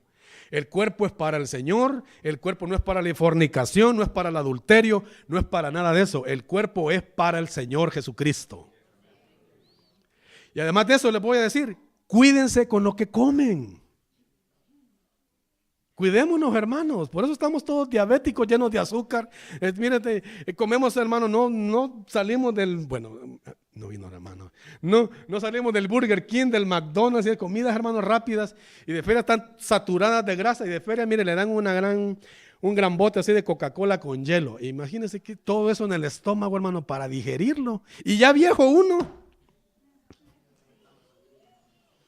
El cuerpo es para el Señor, el cuerpo no es para la fornicación, no es para el adulterio, no es para nada de eso. El cuerpo es para el Señor Jesucristo. Y además de eso les voy a decir, cuídense con lo que comen. Cuidémonos, hermanos, por eso estamos todos diabéticos, llenos de azúcar. Mírate, comemos, hermanos, no salimos del, bueno, no vino, hermano, no salimos del Burger King, del McDonald's y de comidas, hermanos, rápidas, y de feria están saturadas de grasa, y de feria, mire, le dan un gran bote así de Coca-Cola con hielo. Imagínense que todo eso en el estómago, hermano, para digerirlo, y ya viejo uno.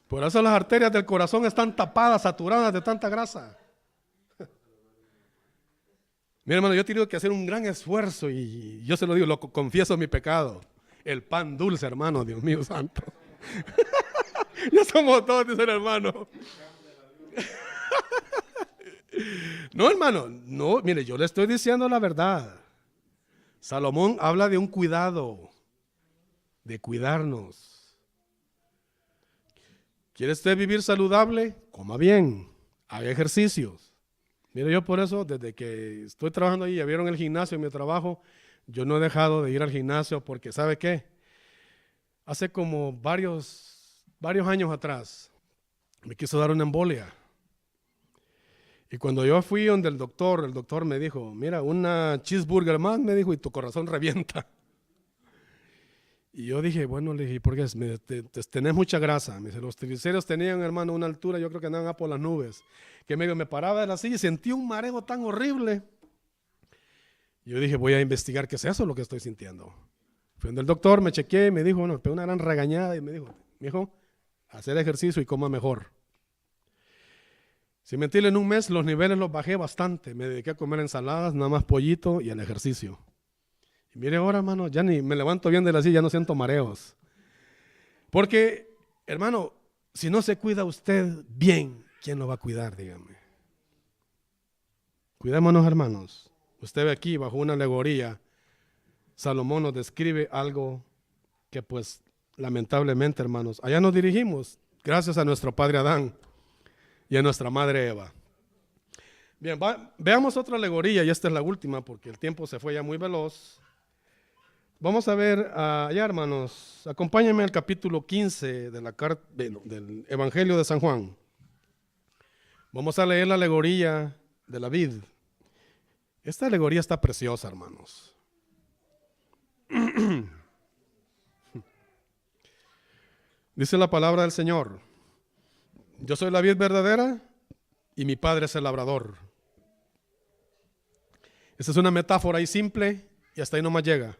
Por eso las arterias del corazón están tapadas, saturadas de tanta grasa. Mira, hermano, yo he tenido que hacer un gran esfuerzo y yo se lo digo, lo confieso mi pecado. El pan dulce, hermano, Dios mío santo. Ya somos todos, dice el hermano. No, hermano, no, mire, yo le estoy diciendo la verdad. Salomón habla de un cuidado, de cuidarnos. ¿Quiere usted vivir saludable? Coma bien, haga ejercicios. Mire, yo por eso, desde que estoy trabajando ahí, ya vieron el gimnasio en mi trabajo, yo no he dejado de ir al gimnasio porque, ¿sabe qué? Hace como varios años atrás, me quiso dar una embolia. Y cuando yo fui donde el doctor me dijo, mira, una cheeseburger más, me dijo, y tu corazón revienta. Y yo dije, bueno, le dije, ¿por qué? Tenés mucha grasa. Me dice, los triglicéridos tenían, hermano, una altura, yo creo que andaban por las nubes. Que me paraba de la silla y sentí un mareo tan horrible. Y yo dije, voy a investigar qué es eso lo que estoy sintiendo. Fui donde el doctor, me chequeé, me dijo, bueno, me pegó una gran regañada y me dijo, mijo, hacer ejercicio y coma mejor. Sin mentirle, en un mes los niveles los bajé bastante. Me dediqué a comer ensaladas, nada más pollito y al ejercicio. Y mire ahora, hermano, ya ni me levanto bien de la silla, ya no siento mareos. Porque, hermano, si no se cuida usted bien, ¿quién lo va a cuidar? Dígame. Cuidémonos, hermanos. Usted ve aquí bajo una alegoría, Salomón nos describe algo que pues lamentablemente, hermanos, allá nos dirigimos gracias a nuestro padre Adán y a nuestra madre Eva. Bien, veamos otra alegoría y esta es la última porque el tiempo se fue ya muy veloz. Vamos a ver allá, hermanos, acompáñenme al capítulo 15 de la carta del Evangelio de San Juan. Vamos a leer la alegoría de la vid. Esta alegoría está preciosa, hermanos. Dice la palabra del Señor: yo soy la vid verdadera y mi padre es el labrador. Esa es una metáfora ahí simple y hasta ahí nomás llega.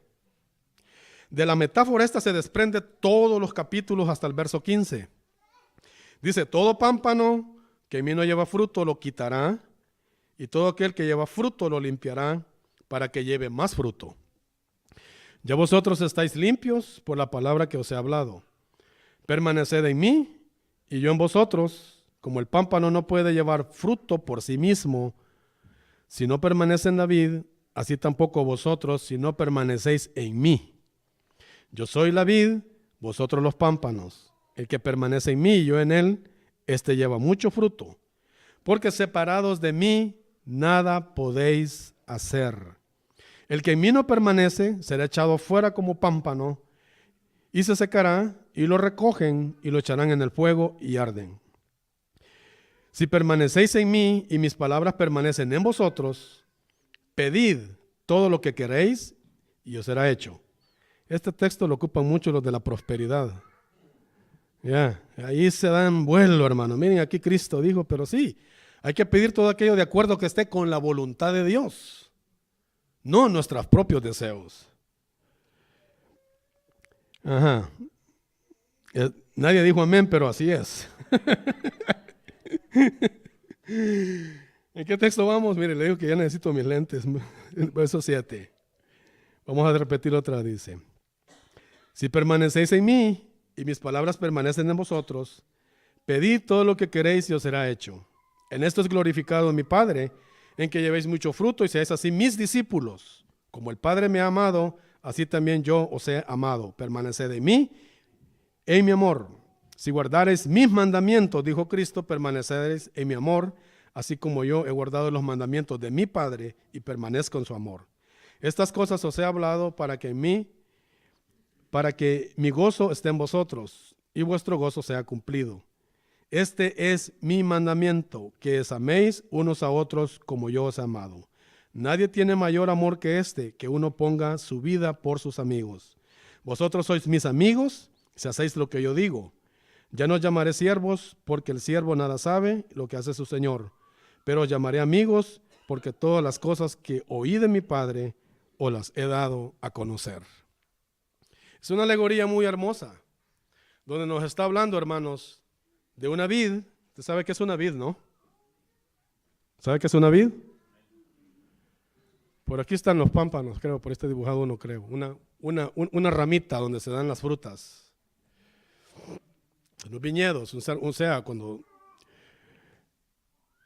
De la metáfora esta se desprende todos los capítulos hasta el verso 15. Dice: todo pámpano que en mí no lleva fruto lo quitará, y todo aquel que lleva fruto lo limpiará, para que lleve más fruto. Ya vosotros estáis limpios por la palabra que os he hablado. Permaneced en mí y yo en vosotros. Como el pámpano no puede llevar fruto por sí mismo si no permanece en la vid, así tampoco vosotros si no permanecéis en mí. Yo soy la vid, vosotros los pámpanos. El que permanece en mí y yo en él, éste lleva mucho fruto, porque separados de mí nada podéis hacer. El que en mí no permanece será echado fuera como pámpano y se secará, y lo recogen y lo echarán en el fuego y arden. Si permanecéis en mí y mis palabras permanecen en vosotros, pedid todo lo que queréis y os será hecho. Este texto lo ocupan mucho los de la prosperidad. Ya, ahí se dan vuelo, hermano. Miren, aquí Cristo dijo, pero sí, hay que pedir todo aquello de acuerdo que esté con la voluntad de Dios, no nuestros propios deseos. Ajá. Nadie dijo amén, pero así es. ¿En qué texto vamos? Mire, le digo que ya necesito mis lentes. Verso 7. Vamos a repetir otra, dice: si permanecéis en mí y mis palabras permanecen en vosotros, pedid todo lo que queréis y os será hecho. En esto es glorificado mi Padre, en que llevéis mucho fruto y seáis así mis discípulos. Como el Padre me ha amado, así también yo os he amado. Permaneced en mí, en mi amor. Si guardareis mis mandamientos, dijo Cristo, permaneceréis en mi amor, así como yo he guardado los mandamientos de mi Padre y permanezco en su amor. Estas cosas os he hablado para que mi gozo esté en vosotros y vuestro gozo sea cumplido. Este es mi mandamiento, que os améis unos a otros como yo os he amado. Nadie tiene mayor amor que este, que uno ponga su vida por sus amigos. Vosotros sois mis amigos si hacéis lo que yo digo. Ya no os llamaré siervos, porque el siervo nada sabe lo que hace su señor, pero os llamaré amigos, porque todas las cosas que oí de mi Padre os las he dado a conocer. Es una alegoría muy hermosa, donde nos está hablando, hermanos, de una vid. Usted sabe que es una vid, ¿no? ¿Sabe qué es una vid? Por aquí están los pámpanos, creo, por este dibujado uno, creo. Una ramita donde se dan las frutas. Los viñedos, o sea, cuando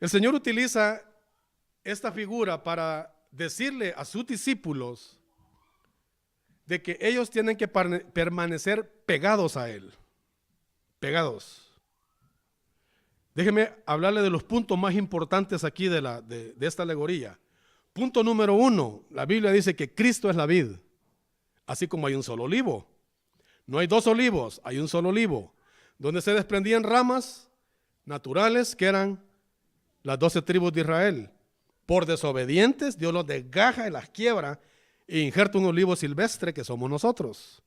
el Señor utiliza esta figura para decirle a sus discípulos de que ellos tienen que permanecer pegados a Él. Pegados. Déjeme hablarle de los puntos más importantes aquí de esta alegoría. Punto número 1, la Biblia dice que Cristo es la vid, así como hay un solo olivo. No hay dos olivos, hay un solo olivo, donde se desprendían ramas naturales que eran las 12 tribus de Israel. Por desobedientes, Dios los desgaja y las quiebra e injerta un olivo silvestre que somos nosotros.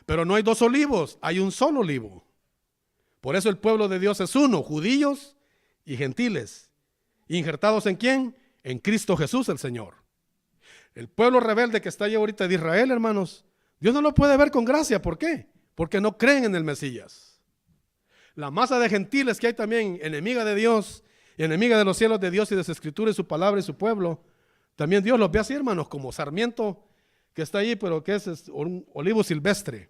Pero no hay dos olivos, hay un solo olivo. Por eso el pueblo de Dios es uno, judíos y gentiles. ¿Injertados en quién? En Cristo Jesús el Señor. El pueblo rebelde que está allí ahorita de Israel, hermanos, Dios no lo puede ver con gracia. ¿Por qué? Porque no creen en el Mesías. La masa de gentiles que hay también, enemiga de Dios y enemiga de los cielos de Dios y de su escritura y su palabra y su pueblo, también Dios los ve así, hermanos, como sarmiento que está allí, pero que es un olivo silvestre.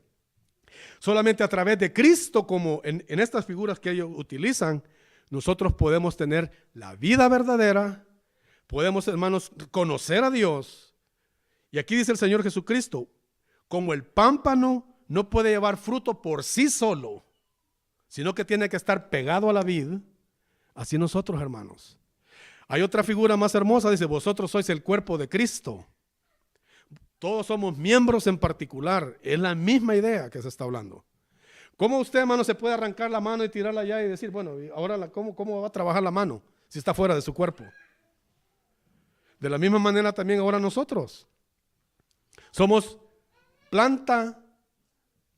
Solamente a través de Cristo, como en estas figuras que ellos utilizan, nosotros podemos tener la vida verdadera, podemos, hermanos, conocer a Dios. Y aquí dice el Señor Jesucristo, como el pámpano no puede llevar fruto por sí solo, sino que tiene que estar pegado a la vid, así nosotros, hermanos. Hay otra figura más hermosa, dice, vosotros sois el cuerpo de Cristo. Todos somos miembros en particular, es la misma idea que se está hablando. ¿Cómo usted, hermano, se puede arrancar la mano y tirarla allá y decir, bueno, ahora ¿cómo va a trabajar la mano si está fuera de su cuerpo? De la misma manera también ahora nosotros somos planta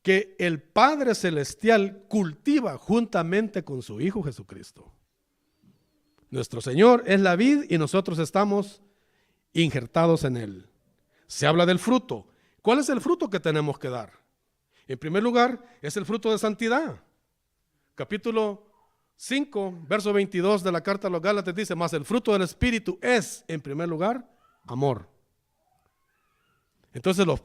que el Padre Celestial cultiva juntamente con su Hijo Jesucristo. Nuestro Señor es la vid y nosotros estamos injertados en Él. Se habla del fruto. ¿Cuál es el fruto que tenemos que dar? En primer lugar, es el fruto de santidad. Capítulo 5, verso 22 de la carta a los Gálatas dice, mas el fruto del Espíritu es, en primer lugar, amor. Entonces las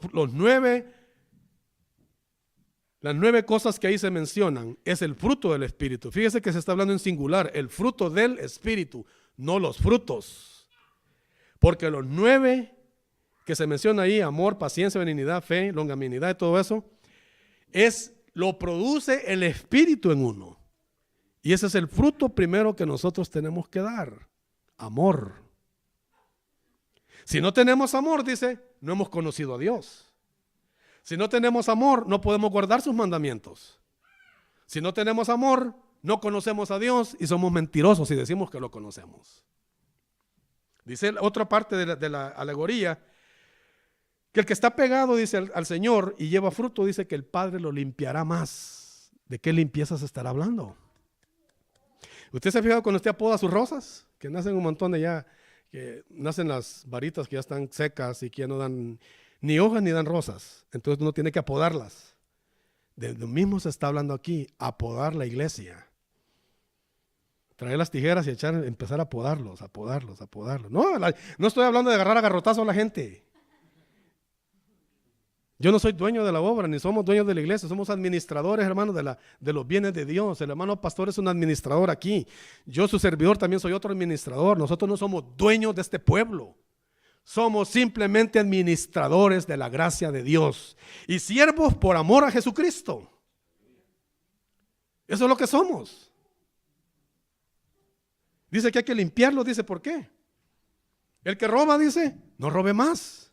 9 cosas que ahí se mencionan es el fruto del Espíritu. Fíjese que se está hablando en singular, el fruto del Espíritu, no los frutos. Porque los 9 que se menciona ahí, amor, paciencia, benignidad, fe, longanimidad y todo eso, lo produce el Espíritu en uno. Y ese es el fruto primero que nosotros tenemos que dar, amor. Si no tenemos amor, dice, no hemos conocido a Dios. Si no tenemos amor, no podemos guardar sus mandamientos. Si no tenemos amor, no conocemos a Dios y somos mentirosos si decimos que lo conocemos. Dice otra parte de la alegoría, que el que está pegado, dice, al Señor y lleva fruto, dice que el Padre lo limpiará más. ¿De qué limpieza se estará hablando? ¿Usted se ha fijado cuando usted apoda sus rosas? Que nacen un montón de ya, que nacen las varitas que ya están secas y que ya no dan ni hojas ni dan rosas. Entonces uno tiene que apodarlas. De lo mismo se está hablando aquí, apodar la iglesia. Traer las tijeras y empezar a apodarlos. No estoy hablando de agarrar a garrotazo a la gente. Yo no soy dueño de la obra, ni somos dueños de la iglesia, somos administradores, hermanos, de los bienes de Dios. El hermano pastor es un administrador aquí. Yo, su servidor, también soy otro administrador. Nosotros no somos dueños de este pueblo. Somos simplemente administradores de la gracia de Dios y siervos por amor a Jesucristo. Eso es lo que somos. Dice que hay que limpiarlo, dice, ¿por qué? El que roba, dice, no robe más.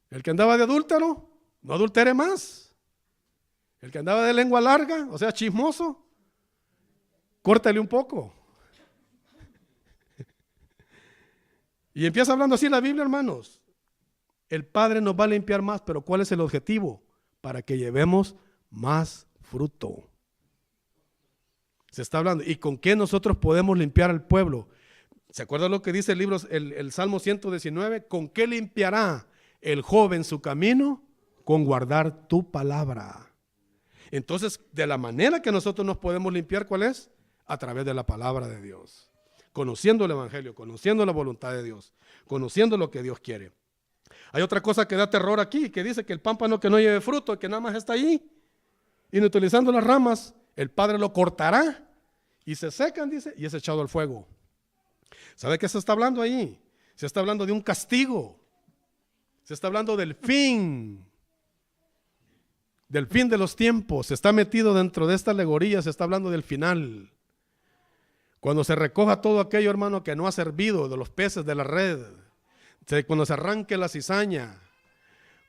El que andaba de adúltero, no adultere más. El que andaba de lengua larga, o sea, chismoso, córtale un poco. Y empieza hablando así la Biblia, hermanos. El Padre nos va a limpiar más, pero ¿cuál es el objetivo? Para que llevemos más fruto. Se está hablando. ¿Y con qué nosotros podemos limpiar al pueblo? ¿Se acuerdan lo que dice el libro, el Salmo 119? ¿Con qué limpiará el joven su camino? Con guardar tu palabra. Entonces, de la manera que nosotros nos podemos limpiar, ¿cuál es? A través de la palabra de Dios. Conociendo el Evangelio, conociendo la voluntad de Dios, conociendo lo que Dios quiere. Hay otra cosa que da terror aquí, que dice que el pámpano que no lleve fruto, que nada más está ahí, inutilizando las ramas, el Padre lo cortará y se secan, dice, y es echado al fuego. ¿Sabe qué se está hablando ahí? Se está hablando de un castigo. Se está hablando del fin de los tiempos. Se está metido dentro de esta alegoría, se está hablando del final. Cuando se recoja todo aquello, hermano, que no ha servido, de los peces de la red, cuando se arranque la cizaña,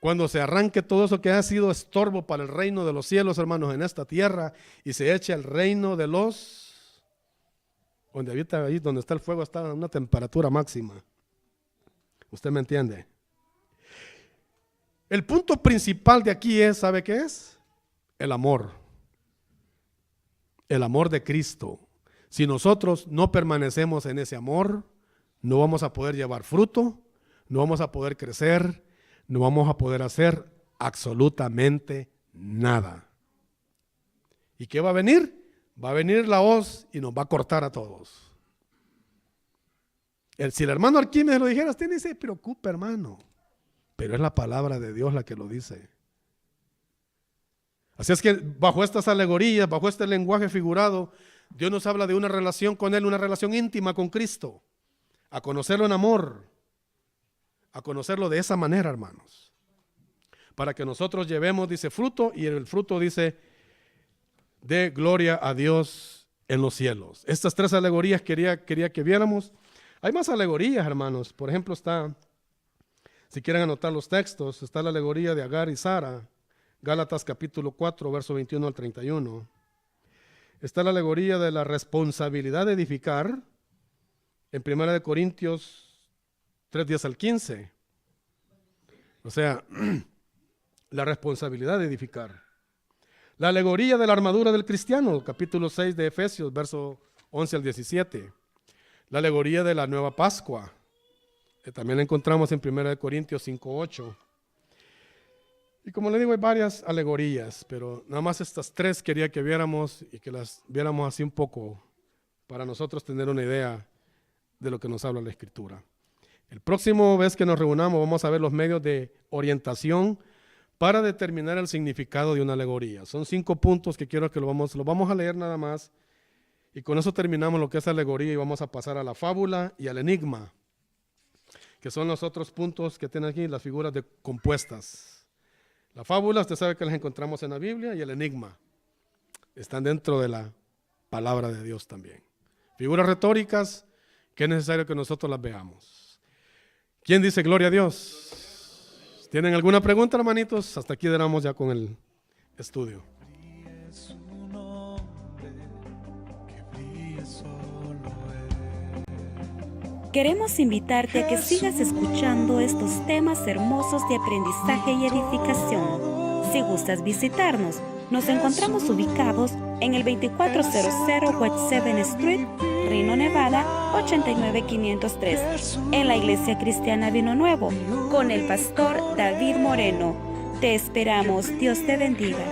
cuando se arranque todo eso que ha sido estorbo para el reino de los cielos, hermanos, en esta tierra, y se eche al reino de los, donde habita ahí, donde está el fuego, está a una temperatura máxima. ¿Usted me entiende? El punto principal de aquí es, ¿sabe qué es? El amor. El amor de Cristo. Si nosotros no permanecemos en ese amor, no vamos a poder llevar fruto, no vamos a poder crecer, no vamos a poder hacer absolutamente nada. ¿Y qué va a venir? Va a venir la hoz y nos va a cortar a todos. Si el hermano Arquímedes lo dijera, usted ni se preocupe, hermano. Pero es la palabra de Dios la que lo dice. Así es que bajo estas alegorías, bajo este lenguaje figurado, Dios nos habla de una relación con Él, una relación íntima con Cristo. a conocerlo en amor, a conocerlo de esa manera, hermanos, para que nosotros llevemos, dice, fruto, y el fruto dice, de gloria a Dios en los cielos. Estas tres alegorías quería que viéramos. Hay más alegorías, hermanos. Por ejemplo, está, si quieren anotar los textos, está la alegoría de Agar y Sara, Gálatas capítulo 4, verso 21 al 31. Está la alegoría de la responsabilidad de edificar, en 1 Corintios 3, 10 al 15. O sea, la responsabilidad de edificar. La alegoría de la armadura del cristiano, capítulo 6 de Efesios, verso 11 al 17. La alegoría de la nueva Pascua, que también la encontramos en 1 Corintios 5, 8. Y como le digo, hay varias alegorías, pero nada más estas tres quería que viéramos y que las viéramos así un poco para nosotros tener una idea de lo que nos habla la Escritura. El próximo vez que nos reunamos vamos a ver los medios de orientación para determinar el significado de una alegoría. Son 5 puntos que quiero que lo vamos a leer nada más, y con eso terminamos lo que es alegoría y vamos a pasar a la fábula y al enigma, que son los otros puntos que tienen aquí, las figuras compuestas. La fábula, usted sabe que las encontramos en la Biblia, y el enigma están dentro de la palabra de Dios también. Figuras retóricas que es necesario que nosotros las veamos. ¿Quién dice gloria a Dios? ¿Tienen alguna pregunta, hermanitos? Hasta aquí damos ya con el estudio.
Queremos invitarte a que sigas escuchando estos temas hermosos de aprendizaje y edificación. Si gustas visitarnos, nos encontramos ubicados en el 2400 West 7th Street, Reno, Nevada, 89503, en la Iglesia Cristiana Vino Nuevo, con el pastor David Moreno. Te esperamos. Dios te bendiga.